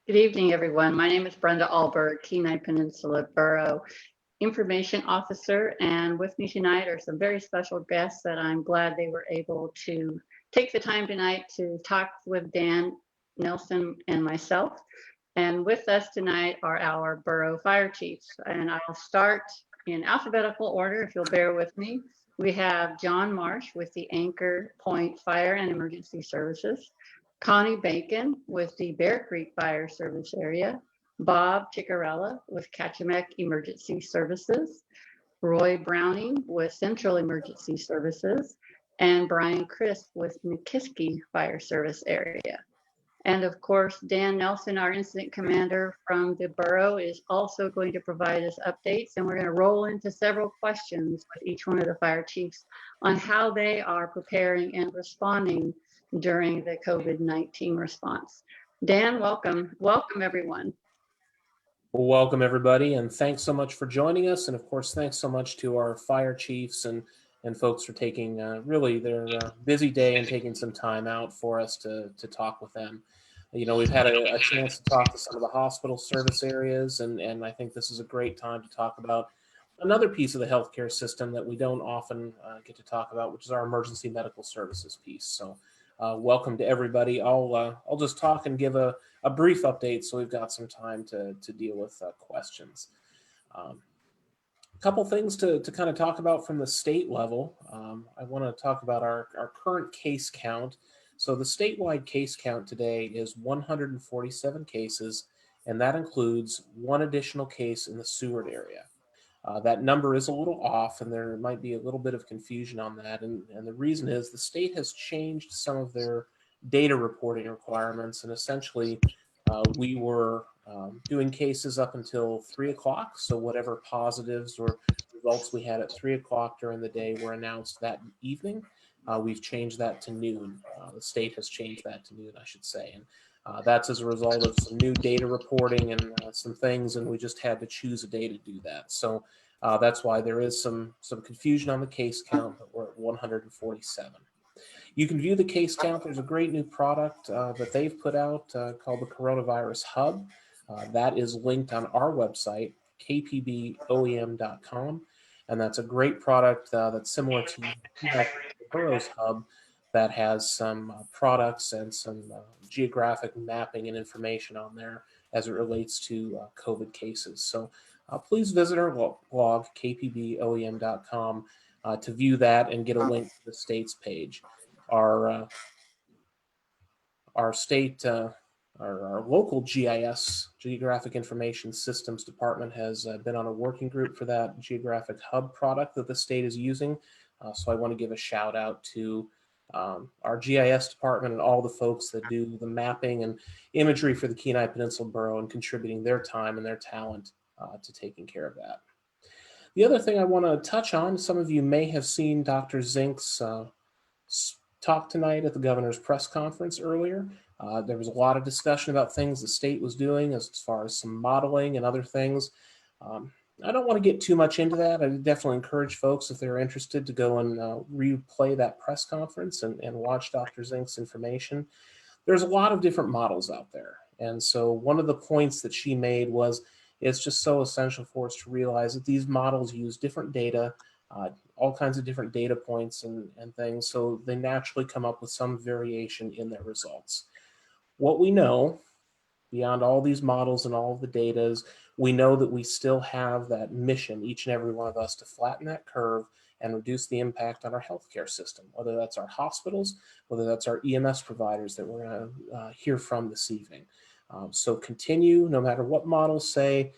Good evening, everyone. My name is Brenda Ahlberg, Kenai Peninsula Borough Information Officer, and with me tonight are some very special guests that I'm glad they were able to take the time tonight to talk with Dan Nelson and myself. And with us tonight are our borough fire chiefs, and I'll start in alphabetical order if you'll bear with me. We have John Marsh with the Anchor Point Fire and Emergency Services, Connie Bacon with the Bear Creek Fire Service Area, Bob Chicarella with Kachemek Emergency Services, Roy Browning with Central Emergency Services, and Brian Crisp with Nikiski Fire Service Area. And of course, Dan Nelson, our incident commander from the borough, is also going to provide us updates. And we're going to roll into several questions with each one of the fire chiefs on how they are preparing and responding during the COVID-19 response. Dan, welcome. Welcome, everyone. Well, welcome, everybody, and thanks so much for joining us. And of course, thanks so much to our fire chiefs and folks for taking really their busy day and taking some time out for us to talk with them. You know, we've had a chance to talk to some of the hospital service areas, and I think this is a great time to talk about another piece of the healthcare system that we don't often get to talk about, which is our emergency medical services piece. So welcome to everybody. I'll just talk and give a brief update so we've got some time to deal with questions. A couple things to kind of talk about from the state level. I want to talk about our current case count. So the statewide case count today is 147 cases, and that includes one additional case in the Seward area. That number is a little off, and there might be a little bit of confusion on that. And the reason is the state has changed some of their data reporting requirements, and essentially we were doing cases up until 3 o'clock. So whatever positives or results we had at 3 o'clock during the day were announced that evening. We've changed that to noon. The state has changed that to noon, I should say. And that's as a result of some new data reporting and some things, and we just had to choose a day to do that. So that's why there is some confusion on the case count, but we're at 147. You can view the case count. There's a great new product that they've put out called the Coronavirus Hub. That is linked on our website, kpboem.com. And that's a great product that's similar to the Boroughs Hub that has some products and some geographic mapping and information on there as it relates to COVID cases. So please visit our blog, kpboem.com, to view that and get a link to the state's page. Our state, our local GIS, Geographic Information Systems Department, has been on a working group for that Geographic Hub product that the state is using. So I want to give a shout out to our GIS department and all the folks that do the mapping and imagery for the Kenai Peninsula Borough and contributing their time and their talent to taking care of that. The other thing I want to touch on, some of you may have seen Dr. Zink's talk tonight at the governor's press conference earlier. There was a lot of discussion about things the state was doing as far as some modeling and other things. I don't want to get too much into that. I definitely encourage folks, if they're interested, to go and replay that press conference and watch Dr. Zink's information. There's a lot of different models out there. And so one of the points that she made was it's just so essential for us to realize that these models use different data, all kinds of different data points and things. So they naturally come up with some variation in their results. What we know beyond all these models and all of the data is we know that we still have that mission, each and every one of us, to flatten that curve and reduce the impact on our healthcare system, whether that's our hospitals, whether that's our EMS providers that we're going to hear from this evening. So continue, no matter what models say.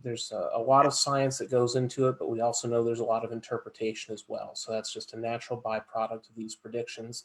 There's a lot of science that goes into it, but we also know there's a lot of interpretation as well. So that's just a natural byproduct of these predictions.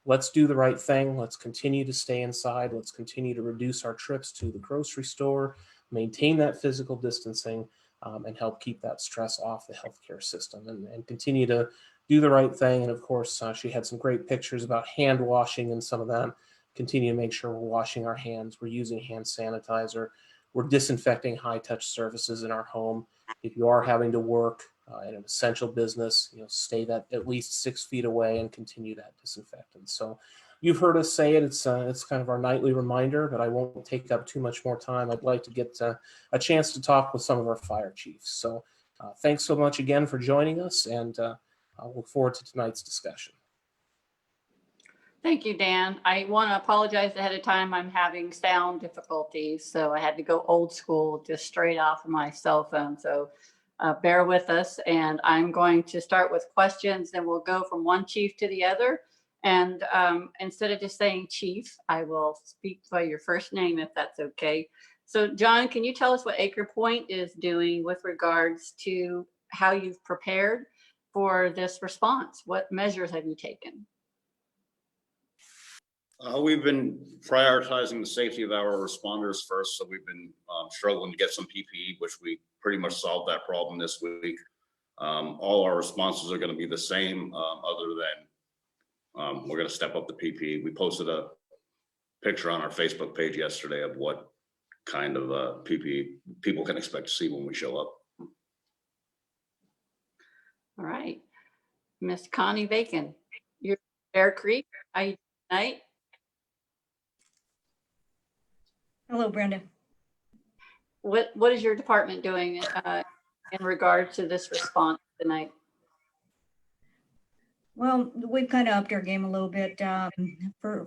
Let's do the right thing. Let's continue to stay inside. Let's continue to reduce our trips to the grocery store, maintain that physical distancing, and help keep that stress off the healthcare system and continue to do the right thing. And of course, she had some great pictures about hand washing and some of that. Continue to make sure we're washing our hands. We're using hand sanitizer. We're disinfecting high-touch surfaces in our home. If you are having to work in an essential business, stay that at least 6 feet away and continue that disinfectant. So You've heard us say it. It's kind of our nightly reminder, but I won't take up too much more time. I'd like to get a chance to talk with some of our fire chiefs. So thanks so much again for joining us, and I'll look forward to tonight's discussion. Thank you, Dan. I want to apologize ahead of time. I'm having sound difficulties, so I had to go old school, just straight off of my cell phone. So bear with us, and I'm going to start with questions, and we'll go from one chief to the other. And instead of just saying chief, I will speak by your first name, if that's okay. So John, can you tell us what Acre Point is doing with regards to how you've prepared for this response? What measures have you taken? We've been prioritizing the safety of our responders first, so we've been struggling to get some PPE, which we pretty much solved that problem this week. All our responses are going to be the same, other than we're going to step up the PPE. We posted a picture on our Facebook page yesterday of what kind of PPE people can expect to see when we show up. All right, Miss Connie Bacon, you're Bear Creek. How are you tonight? Hello, Brenda. What is your department doing in regard to this response tonight? Well, we've kind of upped our game a little bit.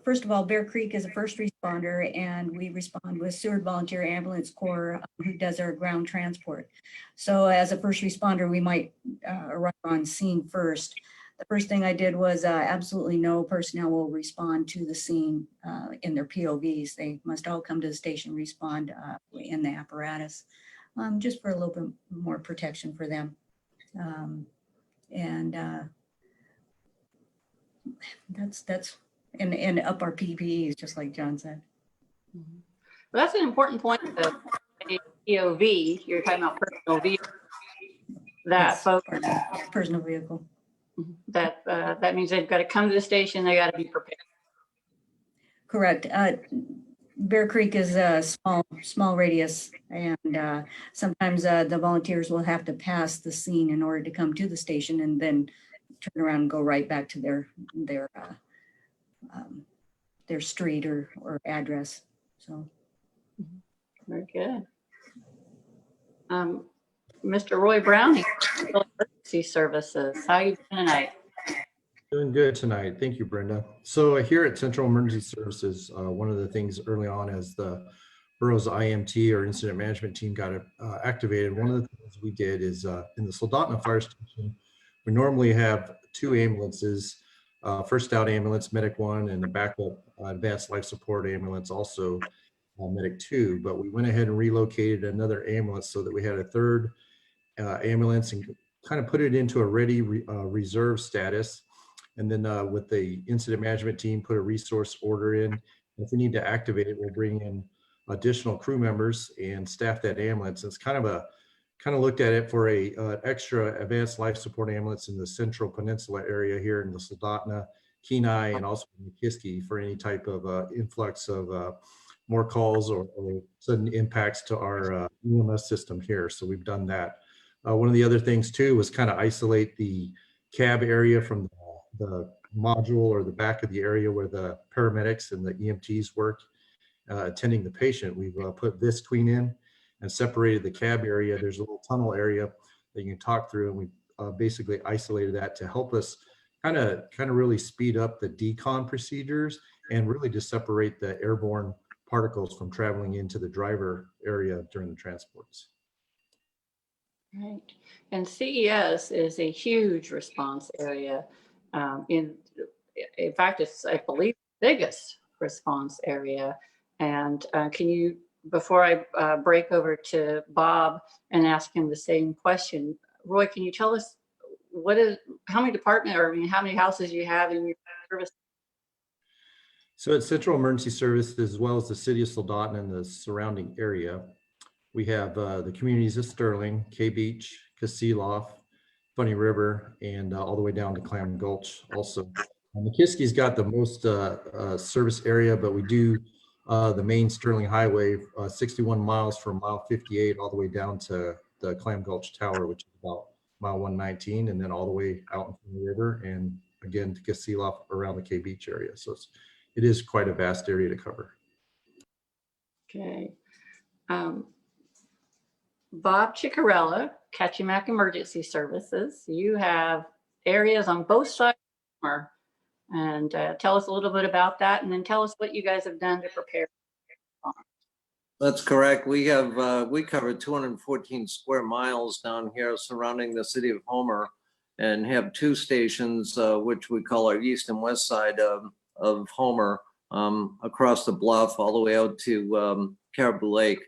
First of all, Bear Creek is a first responder, and we respond with Seward Volunteer Ambulance Corps, who does our ground transport. So as a first responder, we might arrive on scene first. The first thing I did was absolutely no personnel will respond to the scene in their POVs. They must all come to the station, respond in the apparatus, just for a little bit more protection for them. That's and up our PPEs, just like John said. Well, that's an important point. The POV, you're talking about personal vehicle. That Yes, folks, personal vehicle. that means they've got to come to the station. They got to be prepared. Correct. Bear Creek is a small radius, and sometimes the volunteers will have to pass the scene in order to come to the station, and then turn around and go right back to their street or address. So Very good. Mr. Roy Browning, Emergency Services. How are you doing tonight? Doing good tonight. Thank you, Brenda. So here at Central Emergency Services, one of the things early on as the Boroughs IMT or Incident Management Team got activated, one of the things we did is in the Soldotna Fire Station, we normally have 2 ambulances, first out ambulance, medic 1, and the backup advanced life support ambulance, also medic 2. But we went ahead and relocated another ambulance so that we had a third ambulance and kind of put it into a ready reserve status. And then with the incident management team, put a resource order in. If we need to activate it, we'll bring in additional crew members and staff that ambulance. It's kind of looked at it for a extra advanced life support ambulance in the central peninsula area here in the Soldotna, Kenai, and also Nikiski for any type of influx of more calls or sudden impacts to our EMS system here. So we've done that. One of the other things too was kind of isolate the cab area from the module or the back of the area where the paramedics and the EMTs work attending the patient. We've put Visqueen in and separated the cab area. There's a little tunnel area that you can talk through, and we basically isolated that to help us kind of really speed up the decon procedures and really just separate the airborne particles from traveling into the driver area during the transports. Right. And CES is a huge response area. In fact, it's, I believe, the biggest response area. And can you, before I break over to Bob and ask him the same question, Roy, can you tell us how many department, or how many houses you have in your service? So at Central Emergency Service, as well as the city of Soldotna and the surrounding area, we have the communities of Sterling, K Beach, Kasilof, Funny River, and all the way down to Clam Gulch also. Nikiski's got the most service area, but we do the main Sterling Highway, 61 miles from mile 58 all the way down to the Clam Gulch Tower, which is about mile 119, and then all the way out in the river, and again to Kasilof around the K Beach area. So it's it is quite a vast area to cover. Okay. Bob Ciccarella, Kachimac Emergency Services. You have areas on both sides of the summer. And tell us a little bit about that, and then tell us what you guys have done to prepare. That's correct. We have we cover 214 square miles down here surrounding the city of Homer, and have two stations, which we call our east and west side of Homer, across the bluff all the way out to Caribou Lake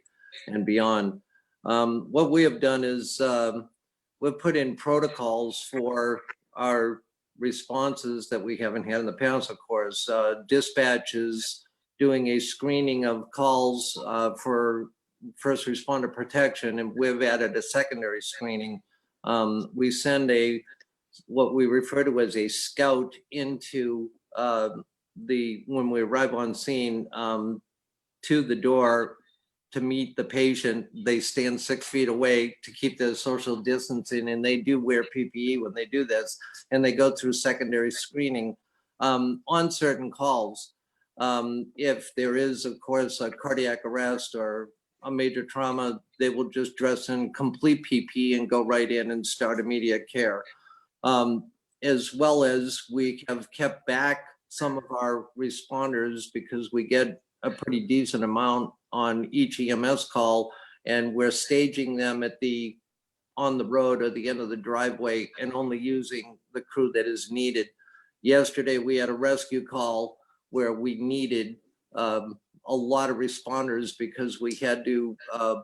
and beyond. What we have done is we've put in protocols for our responses that we haven't had in the past, of course. Dispatches doing a screening of calls for first responder protection, and we've added a secondary screening. We send what we refer to as a scout into when we arrive on scene to the door to meet the patient. They stand 6 feet away to keep their social distancing, and they do wear PPE when they do this, and they go through secondary screening on certain calls. If there is, of course, a cardiac arrest or a major trauma, they will just dress in complete PPE and go right in and start immediate care. As well as we have kept back some of our responders because we get a pretty decent amount on each EMS call, and we're staging them on the road or the end of the driveway and only using the crew that is needed. Yesterday, we had a rescue call where we needed a lot of responders because we had to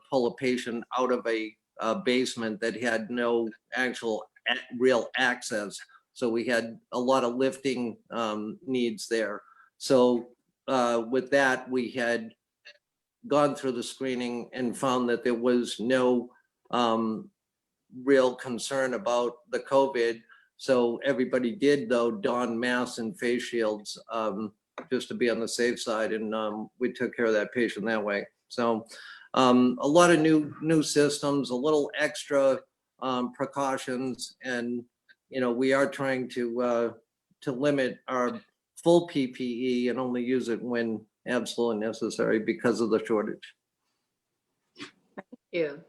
pull a patient out of a basement that had no actual real access. So we had a lot of lifting needs there. So with that, we had gone through the screening and found that there was no real concern about the COVID. So everybody did, though, don masks and face shields just to be on the safe side. And we took care of that patient that way. So a lot of new systems, a little extra precautions. And, you know, we are trying to limit our full PPE and only use it when absolutely necessary because of the shortage. Thank you.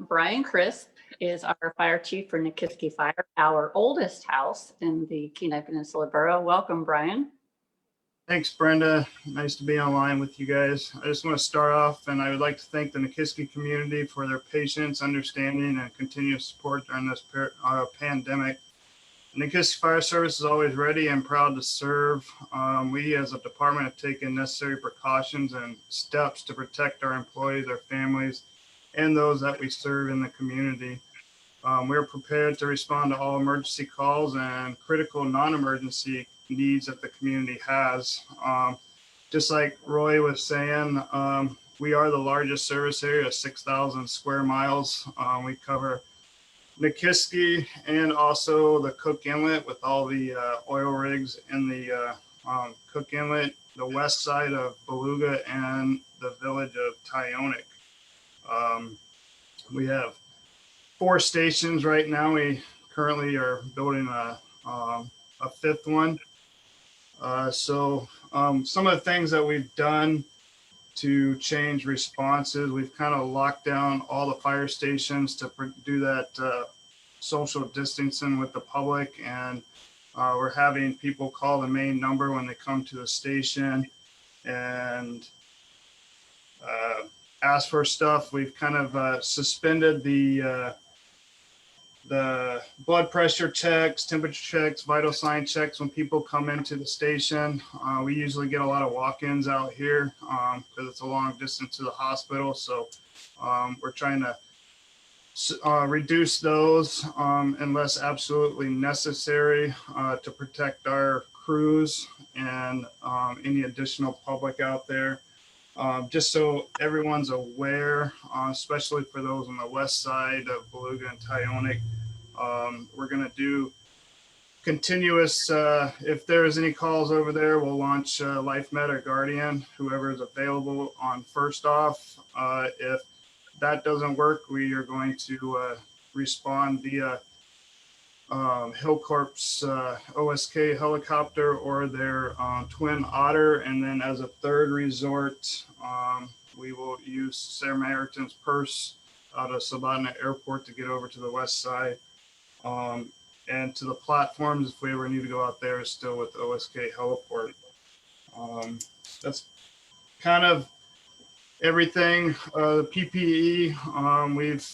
Brian Crisp is our fire chief for Nikiski Fire, our oldest house in the Kenai Peninsula Borough. Welcome, Brian. Thanks, Brenda. Nice to be online with you guys. I just want to start off, and I would like to thank the Nikiski community for their patience, understanding, and continuous support during this pandemic. Nikiski Fire Service is always ready and proud to serve. We as a department have taken necessary precautions and steps to protect our employees, their families, and those that we serve in the community. We're prepared to respond to all emergency calls and critical non-emergency needs that the community has. Just like Roy was saying, we are the largest service area, 6,000 square miles. We cover Nikiski and also the Cook Inlet with all the oil rigs in the Cook Inlet, the west side of Beluga, and the village of Tyonek. We have 4 stations right now. We currently are building a 5th one. Some of the things that we've done to change responses, we've kind of locked down all the fire stations to do that social distancing with the public, and we're having people call the main number when they come to the station and ask for stuff. We've kind of suspended the blood pressure checks, temperature checks, vital sign checks when people come into the station. We usually get a lot of walk-ins out here because it's a long distance to the hospital. So we're trying to reduce those unless absolutely necessary to protect our crews and any additional public out there. Just so everyone's aware, especially for those on the west side of Beluga and Tyonek, we're going to do continuous, if there's any calls over there, we'll launch LifeMed or Guardian, whoever is available on first off. If that doesn't work, we are going to respond via Hillcorp's OSK helicopter or their Twin Otter. And then as a third resort, we will use Samaritan's Purse out of Sabana Airport to get over to the west side. And to the platforms, if we ever need to go out there, is still with OSK Heliport. That's kind of everything. The PPE, we've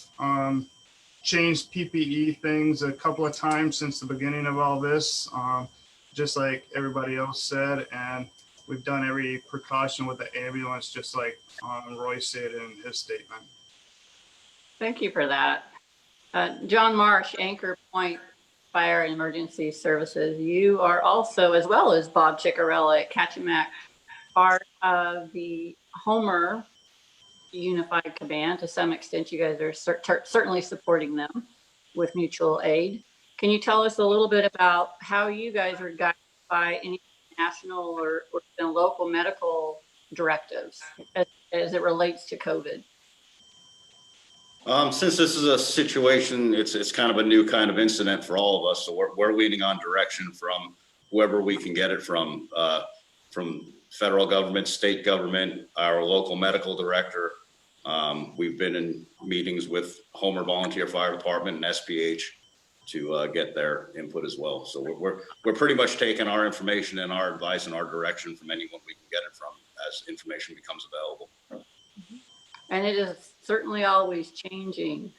changed PPE things a couple of times since the beginning of all this, just like everybody else said. And we've done every precaution with the ambulance, just like Roy said in his statement. Thank you for that. John Marsh, Anchor Point Fire and Emergency Services. You are also, as well as Bob Ciccarella at Kachimak, part of the Homer Unified Command. To some extent, you guys are certainly supporting them with mutual aid. Can you tell us a little bit about how you guys are guided by any national or local medical directives as it relates to COVID? Since this is a situation, it's kind of a new kind of incident for all of us. So we're leaning on direction from whoever we can get it from federal government, state government, our local medical director. We've been in meetings with Homer Volunteer Fire Department and SPH to get their input as well. So we're pretty much taking our information and our advice and our direction from anyone we can get it from as information becomes available. And it is certainly always changing.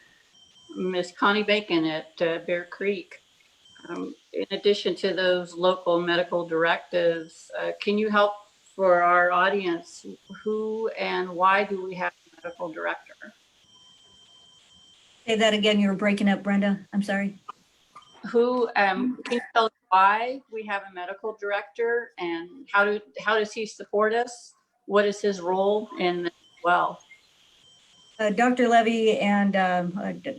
Miss Connie Bacon at Bear Creek, in addition to those local medical directives, can you help for our audience, who and why do we have a medical director? Say that again, you were breaking up, Brenda. I'm sorry. Who, can you tell us why we have a medical director and how does he support us? What is his role in this as well? Dr. Levy and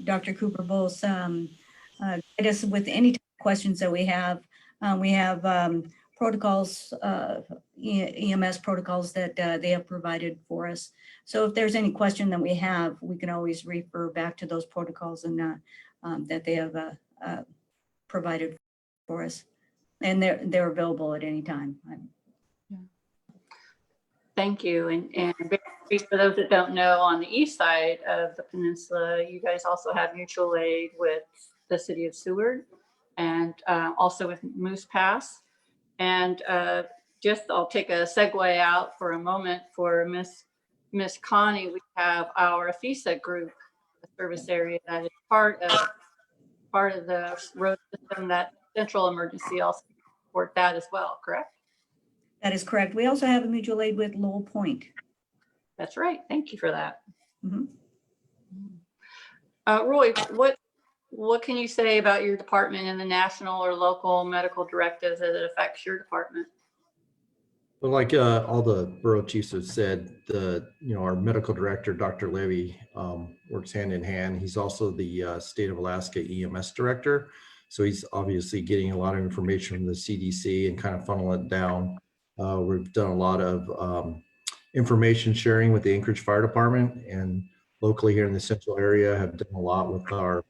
Dr. Cooper both guide us with any questions that we have. We have protocols, EMS protocols that they have provided for us. So if there's any question that we have, we can always refer back to those protocols and that they have provided for us. And they're available at any time. Thank you. And for those that don't know, on the east side of the peninsula, you guys also have mutual aid with the city of Seward and also with Moose Pass. And I'll take a segue out for a moment for Miss Connie. We have our FISA group, the service area that is part of the road system that Central Emergency also support that as well, correct? That is correct. We also have a mutual aid with Lowell Point. That's right. Thank you for that. Mm-hmm. Roy, what can you say about your department and the national or local medical directives as it affects your department? Well, like all the borough chiefs have said, our medical director, Dr. Levy, works hand in hand. He's also the state of Alaska EMS director. So he's obviously getting a lot of information from the CDC and kind of funnel it down. We've done a lot of information sharing with the Anchorage Fire Department, and locally here in the central area have done a lot with our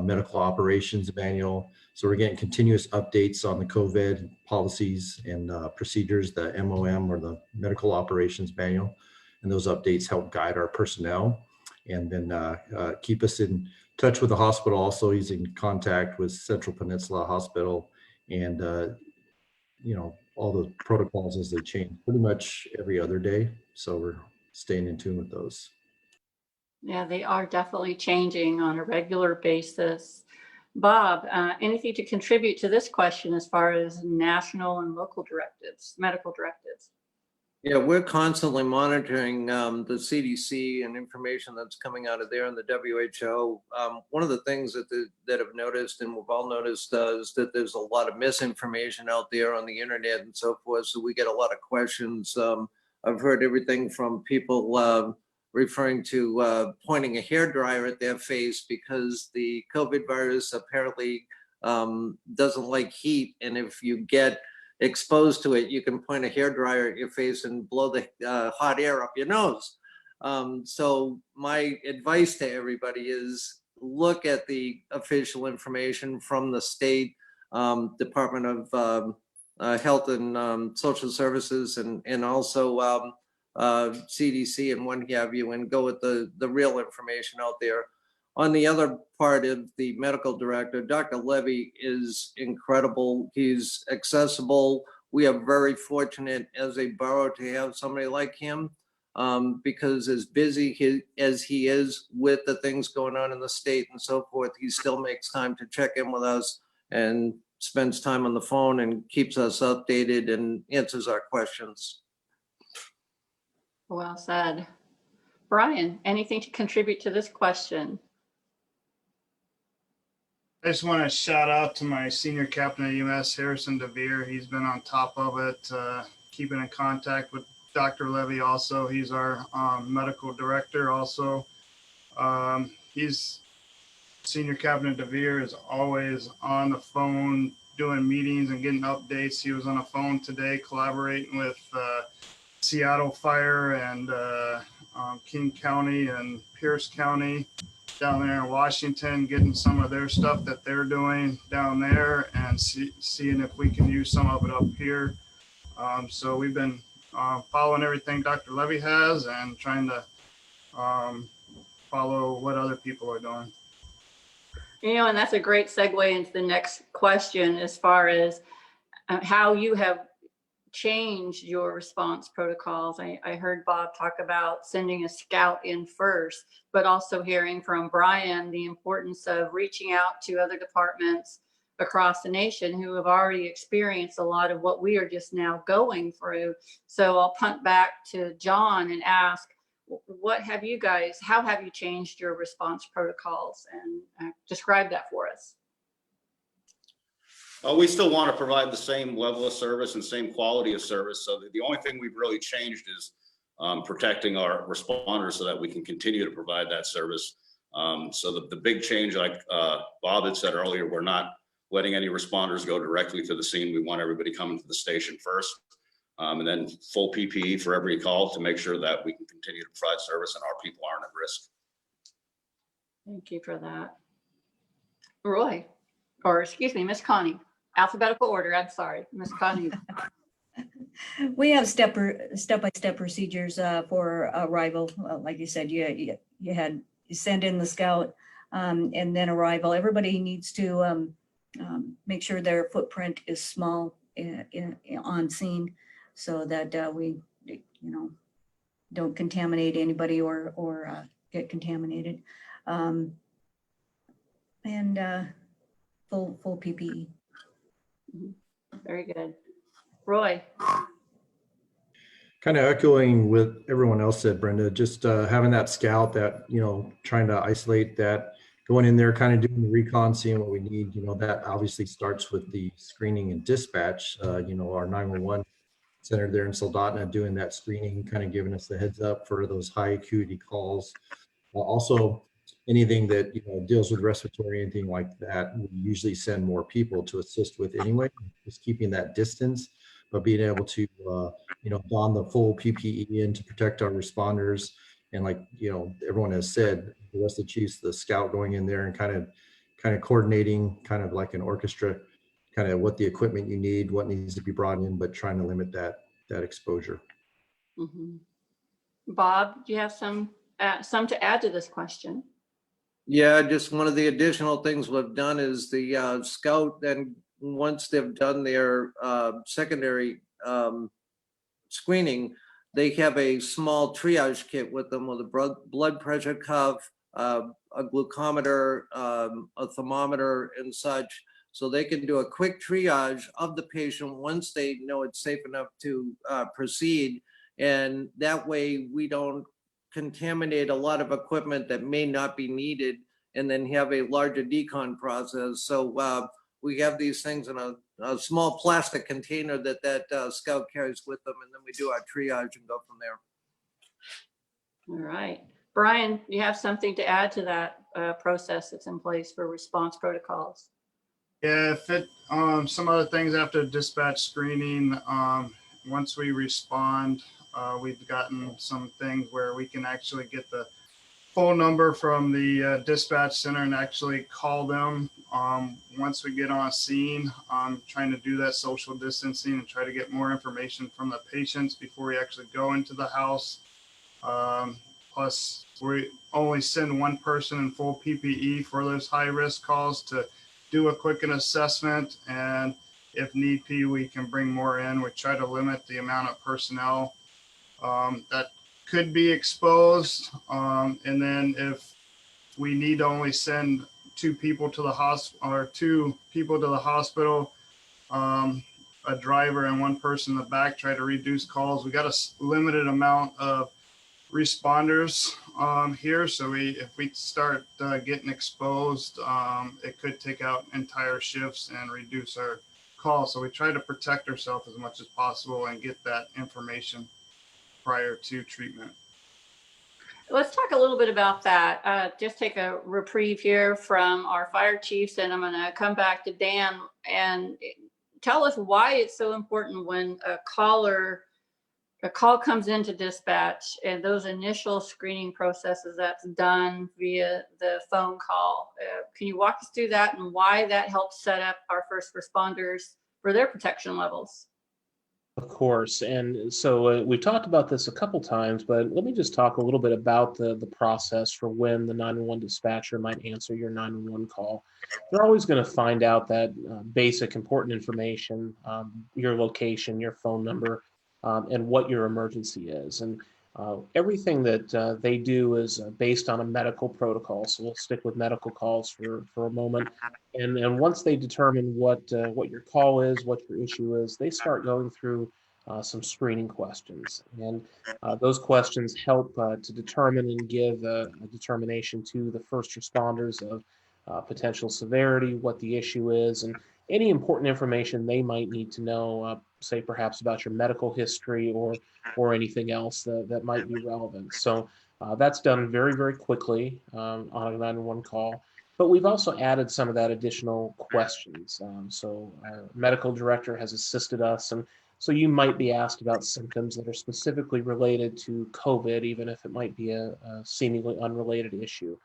medical operations manual. So we're getting continuous updates on the COVID policies and procedures, the MOM or the medical operations manual. And those updates help guide our personnel and then keep us in touch with the hospital. Also, he's in contact with Central Peninsula Hospital and, all the protocols as they change pretty much every other day. So we're staying in tune with those. Yeah, they are definitely changing on a regular basis. Bob, anything to contribute to this question as far as national and local directives, medical directives? Yeah, we're constantly monitoring the CDC and information that's coming out of there and the WHO. One of the things that I've noticed and we've all noticed is that there's a lot of misinformation out there on the internet and so forth. So we get a lot of questions. I've heard everything from people referring to pointing a hairdryer at their face because the COVID virus apparently doesn't like heat. And if you get exposed to it, you can point a hairdryer at your face and blow the hot air up your nose. So my advice to everybody is look at the official information from the state Department of Health and Social Services and also CDC and what have you, and go with the real information out there. On the other part of the medical director, Dr. Levy is incredible. He's accessible. We are very fortunate as a borough to have somebody like him because as busy as he is with the things going on in the state and so forth, he still makes time to check in with us and spends time on the phone and keeps us updated and answers our questions. Well said. Brian, anything to contribute to this question? I just want to shout out to my senior captain at UMass, Harrison DeVere. He's been on top of it, keeping in contact with Dr. Levy also. He's our medical director also. He's Senior Captain DeVere is always on the phone doing meetings and getting updates. He was on the phone today collaborating with Seattle Fire and King County and Pierce County down there in Washington, getting some of their stuff that they're doing down there and seeing if we can use some of it up here. So we've been following everything Dr. Levy has and trying to follow what other people are doing. You know, and that's a great segue into the next question as far as how you have changed your response protocols. I heard Bob talk about sending a scout in first, but also hearing from Brian the importance of reaching out to other departments across the nation who have already experienced a lot of what we are just now going through. So I'll punt back to John and ask, how have you changed your response protocols, and describe that for us? We still want to provide the same level of service and same quality of service. So the only thing we've really changed is protecting our responders so that we can continue to provide that service. So the big change, like Bob had said earlier, we're not letting any responders go directly to the scene. We want everybody coming to the station first. And then full PPE for every call to make sure that we can continue to provide service and our people aren't at risk. Thank you for that. Roy, or excuse me, Miss Connie, alphabetical order, I'm sorry, Miss Connie. We have step-by-step procedures for arrival. Like you said, you send in the scout and then arrival. Everybody needs to make sure their footprint is small on scene, so that we, don't contaminate anybody or get contaminated. And full PPE. Very good. Roy. Kind of echoing what everyone else said, Brenda, just having that scout that, trying to isolate that, going in there, kind of doing the recon, seeing what we need, that obviously starts with the screening and dispatch, our 911 center there in Soldotna doing that screening, kind of giving us the heads up for those high acuity calls. Also, anything that deals with respiratory, anything like that, we usually send more people to assist with anyway, just keeping that distance, but being able to, don the full PPE in to protect our responders. And like, everyone has said, the rest of the chiefs, the scout going in there and kind of coordinating, kind of like an orchestra, kind of what the equipment you need, what needs to be brought in, but trying to limit that exposure. Mm-hmm. Bob, do you have some to add to this question? Yeah, just one of the additional things we've done is the scout, then once they've done their secondary screening, they have a small triage kit with them with a blood pressure cuff, a glucometer, a thermometer and such. So they can do a quick triage of the patient once they know it's safe enough to proceed. And that way we don't contaminate a lot of equipment that may not be needed and then have a larger decon process. So we have these things in a small plastic container that scout carries with them, and then we do our triage and go from there. All right. Brian, do you have something to add to that process that's in place for response protocols? Yeah, some other things after dispatch screening, once we respond, we've gotten some things where we can actually get the phone number from the dispatch center and actually call them once we get on scene. Trying to do that social distancing and try to get more information from the patients before we actually go into the house. Plus, we only send one person in full PPE for those high-risk calls to do a quick assessment, and if need be, we can bring more in. We try to limit the amount of personnel that could be exposed, and then if we need to only send two people to the hospital, a driver and one person in the back, try to reduce calls. We got a limited amount of responders here, so if we start getting exposed, it could take out entire shifts and reduce our calls. So we try to protect ourselves as much as possible and get that information prior to treatment. Let's talk a little bit about that. Just take a reprieve here from our fire chiefs, and I'm going to come back to Dan and tell us why it's so important when a call comes into dispatch and those initial screening processes that's done via the phone call. Can you walk us through that and why that helps set up our first responders for their protection levels? Of course. And so we've talked about this a couple times, but let me just talk a little bit about the process for when the 911 dispatcher might answer your 911 call. They're always going to find out that basic important information, your location, your phone number, and what your emergency is. And everything that they do is based on a medical protocol. So we'll stick with medical calls for a moment. And once they determine what your call is, what your issue is, they start going through some screening questions. And those questions help to determine and give a determination to the first responders of potential severity, what the issue is, and any important information they might need to know, say perhaps about your medical history or anything else that might be relevant. So that's done very, very quickly on a 911 call. But we've also added some of that additional questions. So our medical director has assisted us. And so you might be asked about symptoms that are specifically related to COVID, even if it might be a seemingly unrelated issue.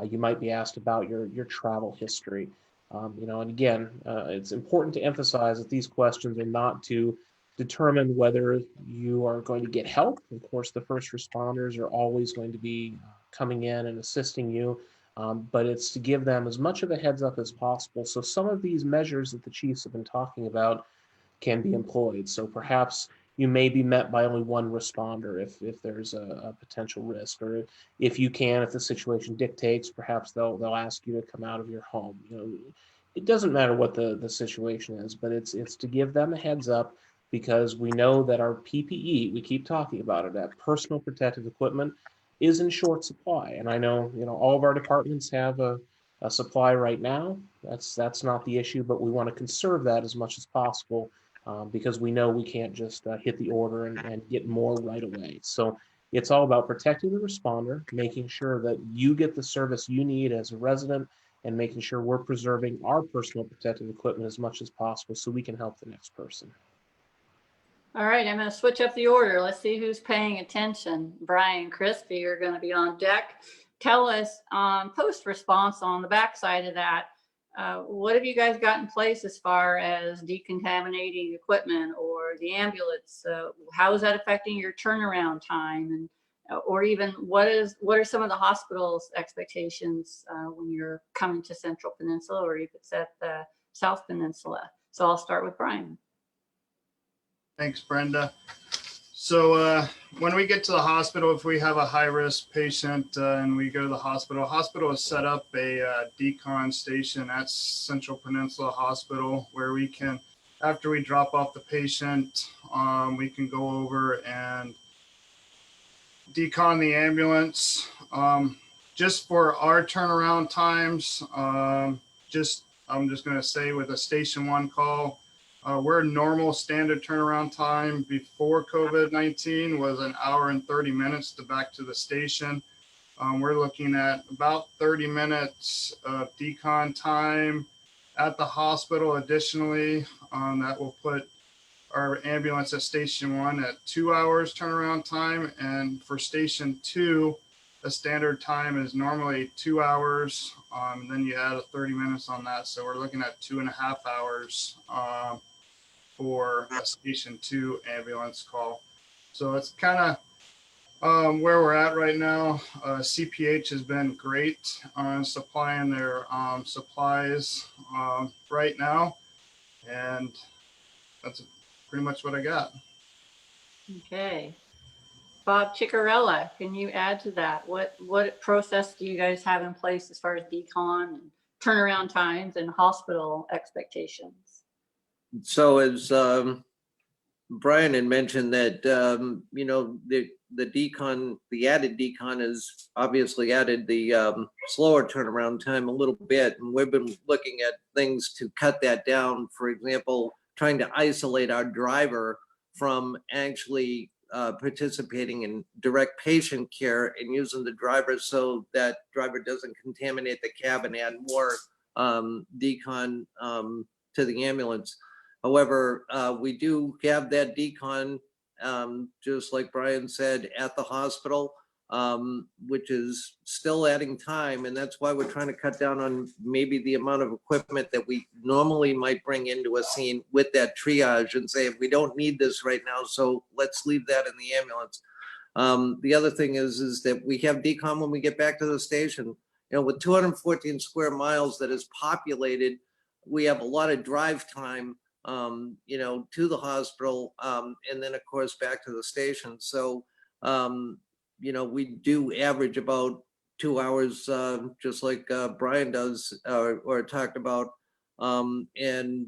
You might be asked about your travel history. And again, it's important to emphasize that these questions are not to determine whether you are going to get help. Of course, the first responders are always going to be coming in and assisting you. But it's to give them as much of a heads up as possible. So some of these measures that the chiefs have been talking about can be employed. So perhaps you may be met by only one responder if there's a potential risk, or if the situation dictates, perhaps they'll ask you to come out of your home. It doesn't matter what the situation is, but it's to give them a heads up, because we know that our PPE, we keep talking about it, that personal protective equipment, is in short supply. And I know, all of our departments have a supply right now. That's not the issue, but we want to conserve that as much as possible, because we know we can't just hit the order and get more right away. So it's all about protecting the responder, making sure that you get the service you need as a resident, and making sure we're preserving our personal protective equipment as much as possible so we can help the next person. All right, I'm going to switch up the order. Let's see who's paying attention. Brian, Christy, you're going to be on deck. Tell us post-response on the backside of that. What have you guys got in place as far as decontaminating equipment or the ambulance? How is that affecting your turnaround time? And or even what are some of the hospital's expectations when you're coming to Central Peninsula, or if it's at the South Peninsula? So I'll start with Brian. Thanks, Brenda. So when we get to the hospital, if we have a high-risk patient and we go to the hospital has set up a decon station at Central Peninsula Hospital, where we can, after we drop off the patient, we can go over and decon the ambulance. Just for our turnaround times, I'm just going to say with a Station 1 call, we're normal standard turnaround time before COVID-19 was an hour and 30 minutes to back to the station. We're looking at about 30 minutes of decon time at the hospital. Additionally, that will put our ambulance at Station 1 at 2 hours turnaround time. And for Station 2, the standard time is normally 2 hours. And then you add a 30 minutes on that. So we're looking at 2.5 hours for a station 2 ambulance call. So it's kind of where we're at right now. CPH has been great on supplying their supplies right now. And that's pretty much what I got. Okay. Bob Chicarella, can you add to that? What process do you guys have in place as far as decon and turnaround times and hospital expectations? So as Brian had mentioned that, the decon, the added decon has obviously added the slower turnaround time a little bit. And we've been looking at things to cut that down. For example, trying to isolate our driver from actually participating in direct patient care and using the driver so that driver doesn't contaminate the cab and add more decon to the ambulance. However, we do have that decon, just like Brian said, at the hospital, which is still adding time. And that's why we're trying to cut down on maybe the amount of equipment that we normally might bring into a scene with that triage and say, we don't need this right now, so let's leave that in the ambulance. The other thing is that we have decon when we get back to the station. With 214 square miles that is populated, we have a lot of drive time to the hospital, and then of course back to the station. So, we do average about 2 hours, just like Brian does or talked about, and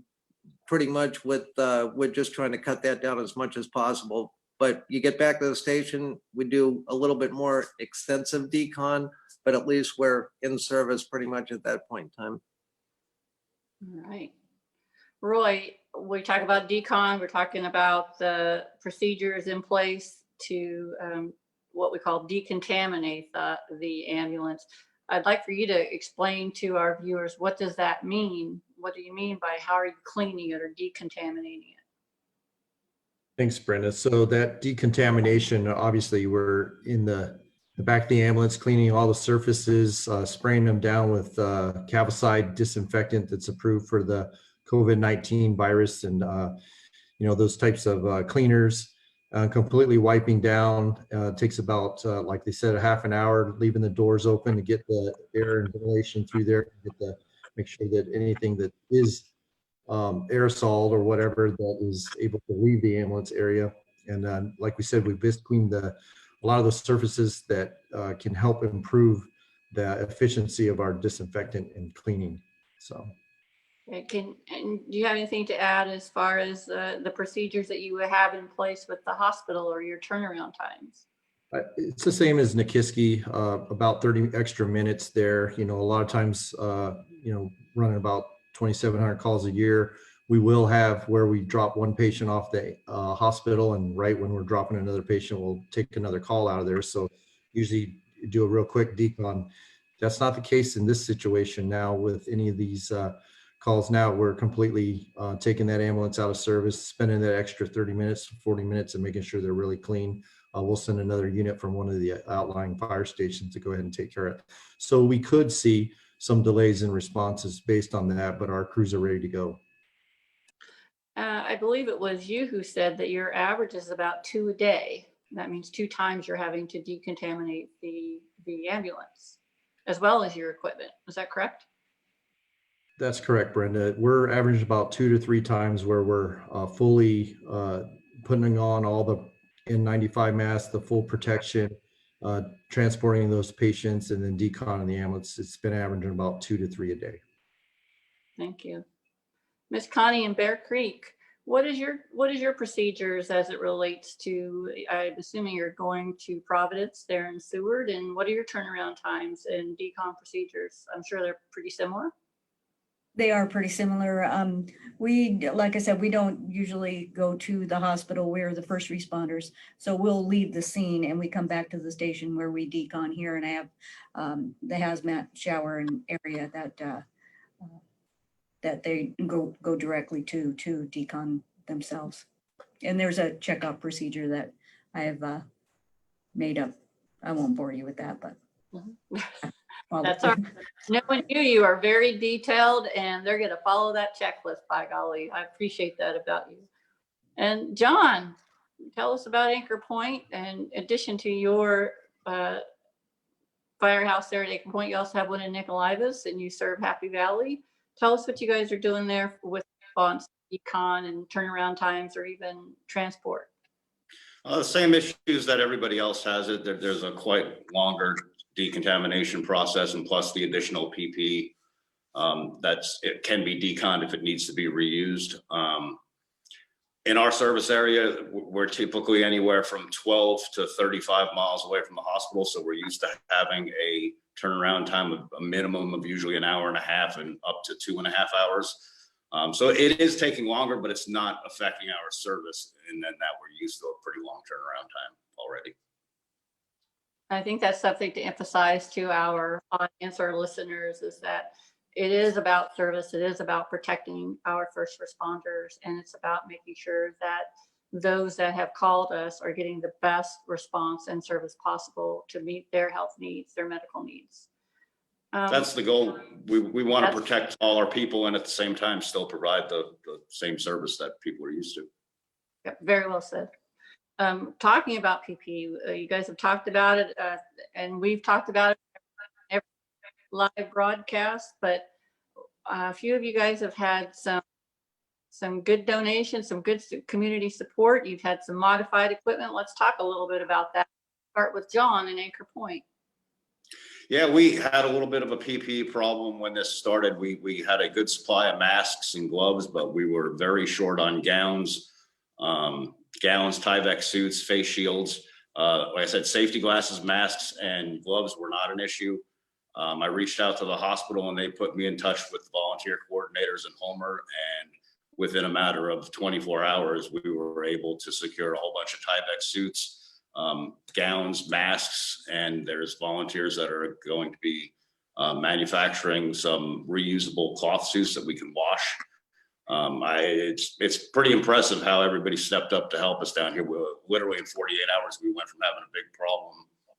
pretty much we're just trying to cut that down as much as possible. But you get back to the station, we do a little bit more extensive decon, but at least we're in service pretty much at that point in time. All right. Roy, we talk about decon, we're talking about the procedures in place to what we call decontaminate the ambulance. I'd like for you to explain to our viewers, what does that mean? What do you mean by how are you cleaning it or decontaminating it? Thanks, Brenda. So that decontamination, obviously we're in the back of the ambulance, cleaning all the surfaces, spraying them down with Cavicide disinfectant that's approved for the COVID-19 virus and, those types of cleaners, completely wiping down. Takes about, like they said, a half an hour, leaving the doors open to get the air and ventilation through there, make sure that anything that is aerosol or whatever that is able to leave the ambulance area. And like we said, we've just cleaned a lot of the surfaces that can help improve the efficiency of our disinfectant and cleaning. So. And do you have anything to add as far as the procedures that you have in place with the hospital or your turnaround times? It's the same as Nikiski, about 30 extra minutes there. A lot of times, running about 2,700 calls a year. We will have where we drop one patient off the hospital, and right when we're dropping another patient, we'll take another call out of there. So usually do a real quick decon. That's not the case in this situation now with any of these calls. Now we're completely taking that ambulance out of service, spending that extra 30 minutes, 40 minutes and making sure they're really clean. We'll send another unit from one of the outlying fire stations to go ahead and take care of it. So we could see some delays in responses based on that, but our crews are ready to go. I believe it was you who said that your average is about 2 a day. That means 2 times you're having to decontaminate the ambulance as well as your equipment. Is that correct? That's correct, Brenda. We're averaging about 2 to 3 times where we're fully putting on all the N95 masks, the full protection, transporting those patients, and then deconning the ambulance. It's been averaging about 2 to 3 a day. Thank you. Miss Connie in Bear Creek, what is your procedures as it relates to, I'm assuming you're going to Providence there in Seward, and what are your turnaround times and decon procedures? I'm sure they're pretty similar. They are pretty similar. Like I said, we don't usually go to the hospital. We're the first responders. So we'll leave the scene and we come back to the station where we decon here, and I have the hazmat shower and area that they go directly to decon themselves. And there's a checkout procedure that I have made up. I won't bore you with that, but Well, That's all right. Knowing you, you are very detailed and they're going to follow that checklist, by golly. I appreciate that about you. And John, tell us about Anchor Point. And in addition to your firehouse there at Anchor Point, you also have one in Nicolaitis and you serve Happy Valley. Tell us what you guys are doing there with response, econ and turnaround times or even transport. The same issues that everybody else has it. There's a quite longer decontamination process, and plus the additional PP it can be deconned if it needs to be reused. In our service area, we're typically anywhere from 12 to 35 miles away from the hospital, so we're used to having a turnaround time of a minimum of usually an hour and a half and up to 2.5 hours. So it is taking longer, but it's not affecting our service, and then that we're used to a pretty long turnaround time already. I think that's something to emphasize to our audience, our listeners, is that it is about service. It is about protecting our first responders, and it's about making sure that those that have called us are getting the best response and service possible to meet their health needs, their medical needs. That's the goal. We want to protect all our people and at the same time still provide the same service that people are used to. Yep, very well said. Talking about PPE, you guys have talked about it and we've talked about it in every live broadcast, but a few of you guys have had some good donations, some good community support. You've had some modified equipment. Let's talk a little bit about that. Start with John in Anchor Point. Yeah, we had a little bit of a PPE problem when this started. We had a good supply of masks and gloves, but we were very short on gowns, Tyvek suits, face shields. Like I said, safety glasses, masks, and gloves were not an issue. I reached out to the hospital and they put me in touch with the volunteer coordinators in Homer, and within a matter of 24 hours, we were able to secure a whole bunch of Tyvek suits, gowns, masks, and there's volunteers that are going to be manufacturing some reusable cloth suits that we can wash. It's pretty impressive how everybody stepped up to help us down here. Literally in 48 hours, we went from having a big problem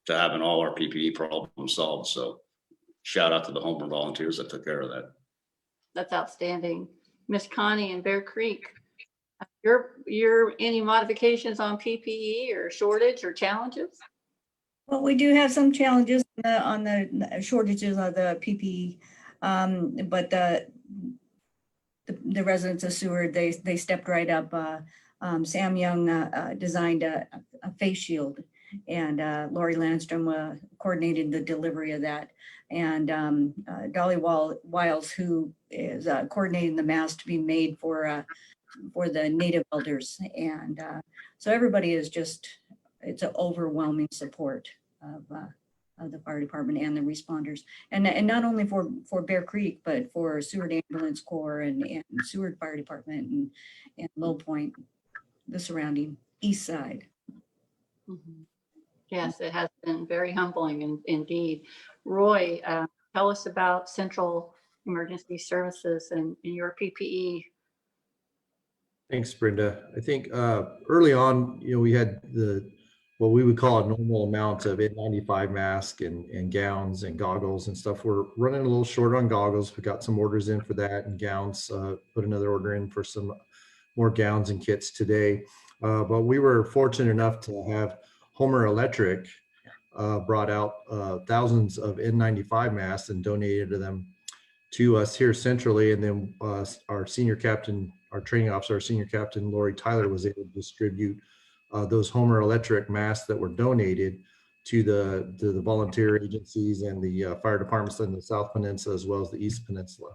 to having all our PPE problems solved. So shout out to the Homer volunteers that took care of that. That's outstanding. Miss Connie in Bear Creek. Your any modifications on PPE or shortage or challenges? Well, we do have some challenges on the shortages of the PPE, but the residents of Seward, they stepped right up. Sam Young designed a face shield, and Lori Landstrom coordinated the delivery of that. And Dolly Wiles, who is coordinating the mask to be made for the Native elders. And so everybody is it's an overwhelming support of the fire department and the responders. And not only for Bear Creek, but for Seward Ambulance Corps and Seward Fire Department and Low Point, the surrounding east side. Mm-hmm. Yes, it has been very humbling indeed. Roy, tell us about Central Emergency Services and your PPE. Thanks, Brenda. I think early on, we had what we would call a normal amount of N95 masks and gowns and goggles and stuff. We're running a little short on goggles. We got some orders in for that, and gowns, put another order in for some more gowns and kits today. But we were fortunate enough to have Homer Electric brought out thousands of N95 masks and donated them to us here centrally. And then our senior captain, our training officer, our senior captain, Lori Tyler, was able to distribute those Homer Electric masks that were donated to the volunteer agencies and the fire departments in the South Peninsula as well as the East Peninsula.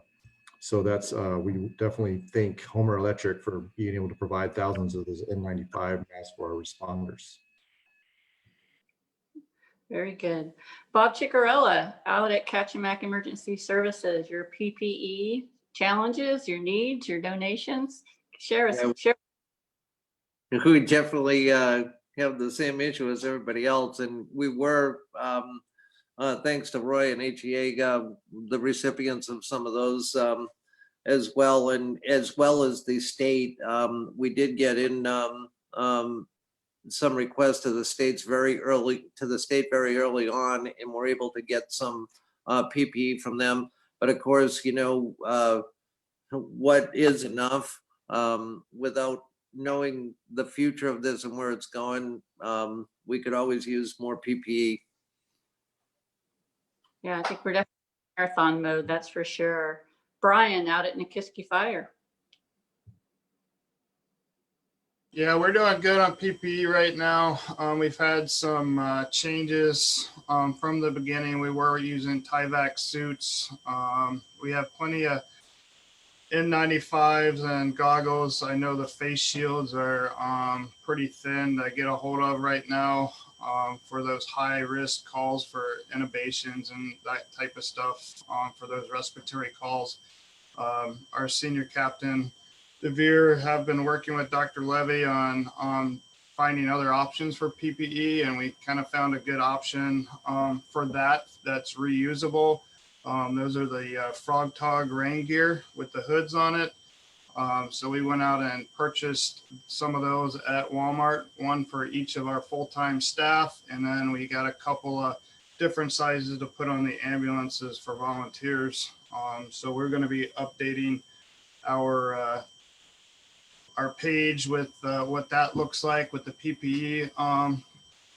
So that's we definitely thank Homer Electric for being able to provide thousands of those N95 masks for our responders. Very good. Bob Ciccarella, out at Kachemak Emergency Services, your PPE challenges, your needs, your donations. Share us. Share. We definitely have the same issue as everybody else, and we were, thanks to Roy and HEA, the recipients of some of those as well, and as well as the state. We did get in some requests to the state very early on, and we're able to get some PPE from them. But of course, you know, what is enough without knowing the future of this and where it's going, we could always use more PPE. Yeah, I think we're definitely in marathon mode, that's for sure. Brian, out at Nikiski Fire. Yeah, we're doing good on PPE right now. We've had some changes from the beginning. We were using Tyvek suits. We have plenty of N95s and goggles. I know the face shields are pretty thin to get a hold of right now for those high risk calls for intubations and that type of stuff for those respiratory calls. Our senior captain, Devere, have been working with Dr. Levy on finding other options for PPE, and we kind of found a good option for that's reusable. Those are the Frog Tog rain gear with the hoods on it. So we went out and purchased some of those at Walmart, one for each of our full-time staff, and then we got a couple of different sizes to put on the ambulances for volunteers. So we're going to be updating our page with what that looks like with the PPE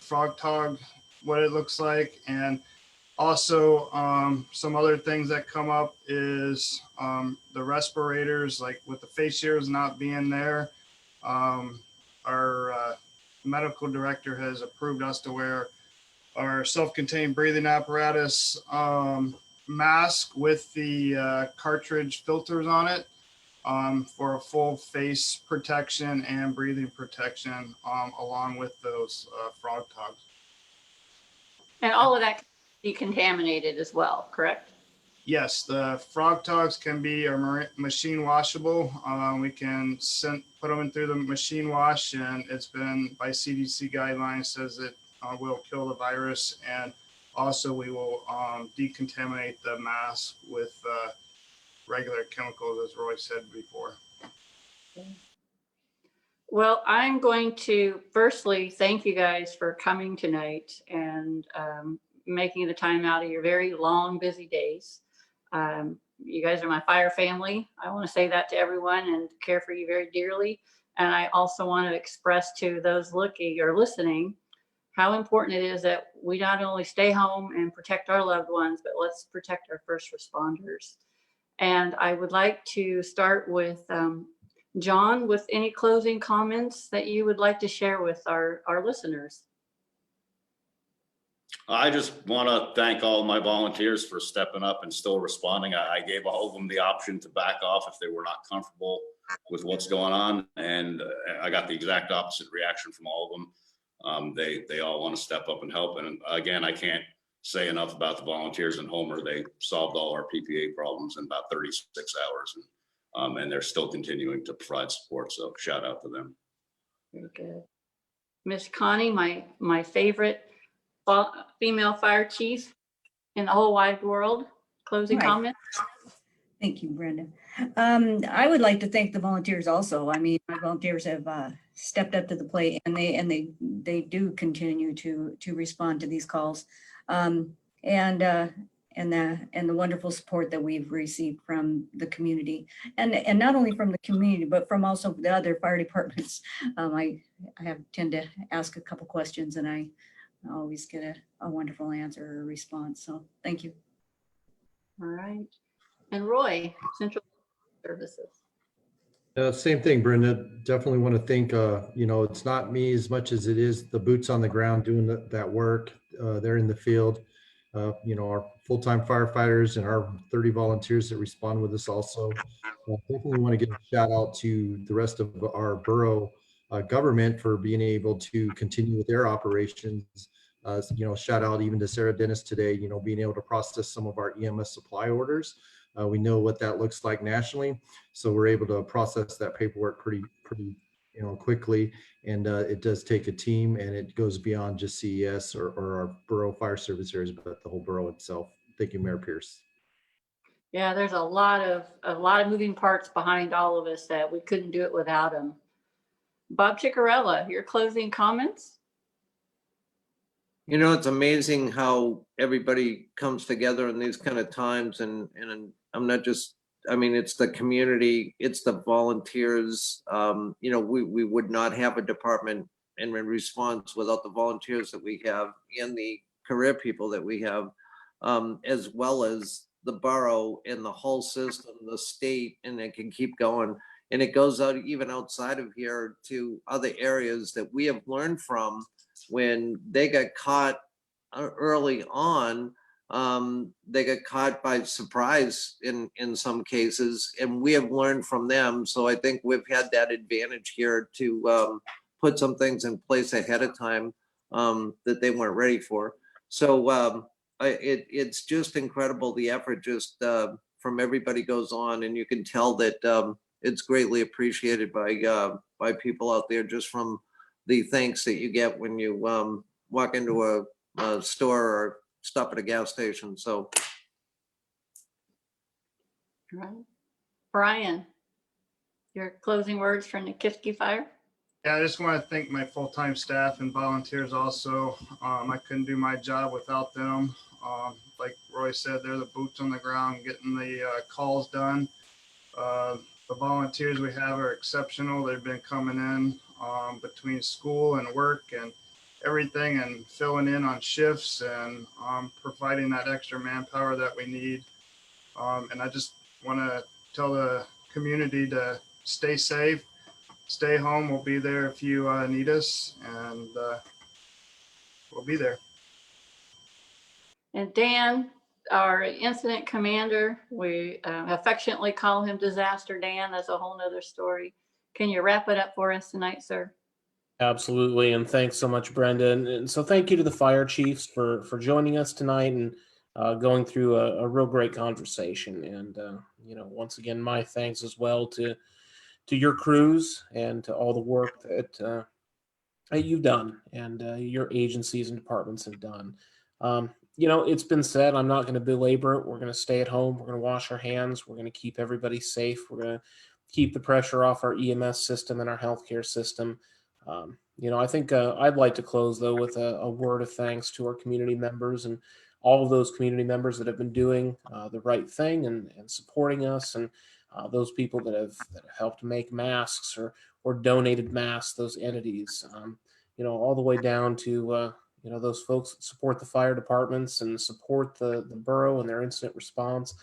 Frog Tog, what it looks like. And also some other things that come up is the respirators, like with the face shields not being there. Our medical director has approved us to wear our self-contained breathing apparatus mask with the cartridge filters on it for a full face protection and breathing protection along with those Frog Togs. And all of that can be contaminated as well, correct? Yes, the Frog Togs can be machine washable. We can put them in through the machine wash, and it's been by CDC guidelines says it will kill the virus. And also we will decontaminate the mask with regular chemicals, as Roy said before. Well, I'm going to firstly thank you guys for coming tonight and making the time out of your very long, busy days. You guys are my fire family. I want to say that to everyone and care for you very dearly. And I also want to express to those looking or listening how important it is that we not only stay home and protect our loved ones, but let's protect our first responders. And I would like to start with John, with any closing comments that you would like to share with our listeners. I just want to thank all of my volunteers for stepping up and still responding. I gave all of them the option to back off if they were not comfortable with what's going on. And I got the exact opposite reaction from all of them. They all want to step up and help. And again, I can't say enough about the volunteers in Homer. They solved all our PPA problems in about 36 hours. And they're still continuing to provide support. So shout out to them. Very good. Miss Connie, my favorite female fire chief in the whole wide world. Closing comments? Thank you, Brenda. I would like to thank the volunteers also. I mean, my volunteers have stepped up to the plate, and they do continue to respond to these calls, and the wonderful support that we've received from the community, and not only from the community, but from also the other fire departments. I tend to ask a couple questions, and I always get a wonderful answer or response. So thank you. All right. And Roy, Central Services. Same thing, Brenda. Definitely want to thank, it's not me as much as it is the boots on the ground doing that work. They're in the field. Our full-time firefighters and our 30 volunteers that respond with us also. Definitely want to give a shout out to the rest of our borough government for being able to continue with their operations. Shout out even to Sarah Dennis today, being able to process some of our EMS supply orders. We know what that looks like nationally, so we're able to process that paperwork pretty quickly. And it does take a team, and it goes beyond just CES or our borough fire service areas, but the whole borough itself. Thank you, Mayor Pierce. Yeah, there's a lot of moving parts behind all of us that we couldn't do it without them. Bob Chicarella, your closing comments? You know, it's amazing how everybody comes together in these kind of times, and I'm not just, I mean, it's the community, it's the volunteers. You know, we would not have a department in response without the volunteers that we have and the career people that we have, as well as the borough and the whole system, the state, and it can keep going. And it goes out even outside of here to other areas that we have learned from when they got caught early on. They got caught by surprise in some cases, and we have learned from them. So I think we've had that advantage here to put some things in place ahead of time that they weren't ready for. So it's just incredible, the effort just from everybody goes on, and you can tell that it's greatly appreciated by people out there, just from the thanks that you get when you walk into a store or stop at a gas station. So, Right. Brian, your closing words from the Nikiski Fire? Yeah, I just want to thank my full-time staff and volunteers also. I couldn't do my job without them. Like Roy said, they're the boots on the ground getting the calls done. The volunteers we have are exceptional. They've been coming in between school and work and everything, and filling in on shifts and providing that extra manpower that we need. And I just want to tell the community to stay safe, stay home. We'll be there if you need us, and we'll be there. And Dan, our incident commander, we affectionately call him Disaster Dan. That's a whole nother story. Can you wrap it up for us tonight, sir? Absolutely, and thanks so much, Brenda. And so thank you to the fire chiefs for joining us tonight and going through a real great conversation. And you know, once again, my thanks as well to your crews and to all the work that you've done and your agencies and departments have done. You know, it's been said, I'm not going to belabor it. We're going to stay at home. We're going to wash our hands. We're going to keep everybody safe. We're going to keep the pressure off our EMS system and our healthcare system. You know, I think I'd like to close, though, with a word of thanks to our community members and all of those community members that have been doing the right thing and supporting us, and those people that have helped make masks or donated masks, those entities, you know, all the way down to you know, those folks that support the fire departments and support the borough and their incident response,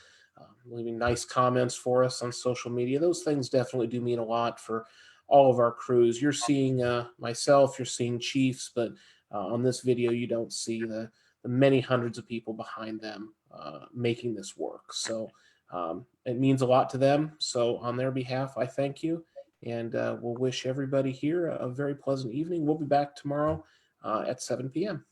leaving nice comments for us on social media. Those things definitely do mean a lot for all of our crews. You're seeing myself, you're seeing chiefs, but on this video, you don't see the many hundreds of people behind them making this work. So it means a lot to them. So on their behalf, I thank you. And we'll wish everybody here a very pleasant evening. We'll be back tomorrow at 7 p.m.